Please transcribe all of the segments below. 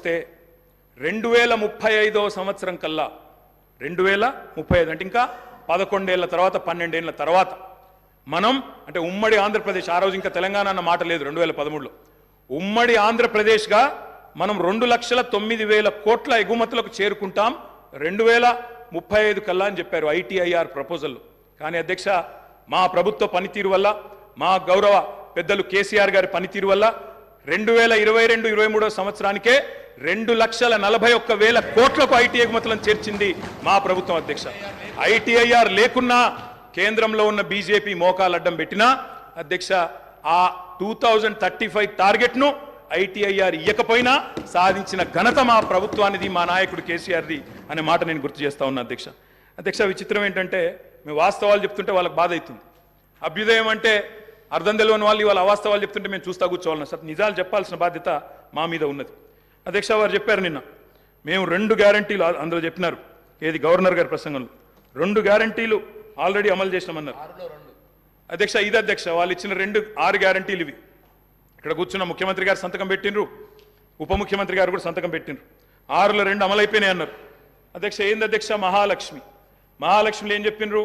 వస్తే 2035 సంవత్సరం కల్లా 2035 అంటే ఇంకా 11 ఏళ్ల తర్వాత 12 ఏళ్ల తర్వాత మనం అంటే ఉమ్మడి ఆంధ్రప్రదేశ్ ఆ రోజు ఇంకా తెలంగాణ అన్న మాట లేదు 2013లో ఉమ్మడి ఆంధ్రప్రదేశ్గా మనం 2,09,000 కోట్ల ఎగుమతులకు చేరుకుంటాం 2035 కల్లా అని చెప్పారు ఐటీఐఆర్ ప్రపోజల్లో. కానీ అధ్యక్ష మా ప్రభుత్వ పనితీరు వల్ల మా గౌరవ పెద్దలు కేసీఆర్ గారి పనితీరు వల్ల 2022-23 సంవత్సరానికే 2,41,000 కోట్లకు ఐటీ ఎగుమతులను చేర్చింది మా ప్రభుత్వం అధ్యక్ష. ఐటీఐఆర్ లేకున్నా కేంద్రంలో ఉన్న బీజేపీ మోకాలు అడ్డం పెట్టినా అధ్యక్ష ఆ 2035 టార్గెట్ను ఐటీఐఆర్ ఇయ్యకపోయినా సాధించిన ఘనత మా ప్రభుత్వానిది మా నాయకుడు కేసీఆర్ది అనే మాట నేను గుర్తు చేస్తా ఉన్నా అధ్యక్ష. అధ్యక్ష విచిత్రం ఏంటంటే మేము వాస్తవాలు చెప్తుంటే వాళ్ళకి బాధ అవుతుంది. అభ్యుదయం అంటే అర్థం తెలియని వాళ్ళు ఇవాళ అవాస్తవాలు చెప్తుంటే మేము చూస్తా కూర్చోవాలన్నా సార్ నిజాలు చెప్పాల్సిన బాధ్యత మా మీద ఉన్నది. అధ్యక్ష వారు చెప్పారు నిన్న మేము 2 గ్యారంటీలు అందులో చెప్పినారు ఏది గవర్నర్ గారి ప్రసంగంలో 2 గ్యారంటీలు ఆల్రెడీ అమలు చేసినామన్నారు అధ్యక్ష. ఇది అధ్యక్ష వాళ్ళు ఇచ్చిన 6 గ్యారంటీలు ఇవి. ఇక్కడ కూర్చున్న ముఖ్యమంత్రి గారు సంతకం పెట్టినరు, ఉప ముఖ్యమంత్రి గారు కూడా సంతకం పెట్టినరు. 6లో 2 అమలైపోయినాయి అన్నారు అధ్యక్ష. ఏంది అధ్యక్ష మహాలక్ష్మిలో ఏం చెప్పినరు?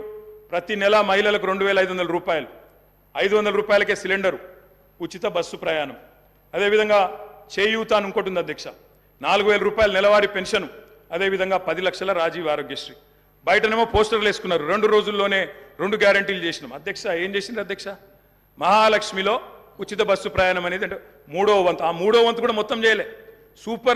ప్రతి నెల మహిళలకు 2,500 రూపాయలు, 500 రూపాయలకే సిలిండరు, ఉచిత బస్సు ప్రయాణం. అదేవిధంగా చేయూత అని ఇంకోటి ఉంది అధ్యక్ష, 4,000 రూపాయల నెలవారీ పెన్షన్, అదేవిధంగా 10 లక్షల రాజీవ్ ఆరోగ్యశ్రీ. బయటనేమో పోస్టర్లు వేసుకున్నారు 2 రోజుల్లోనే 2 గ్యారంటీలు చేసినాం అధ్యక్ష. ఏం చేసింది అధ్యక్ష? మహాలక్ష్మిలో ఉచిత బస్సు ప్రయాణం అనేది అంటే 3వ వంతు, ఆ 3వ వంతు కూడా మొత్తం చేయలే. సూపర్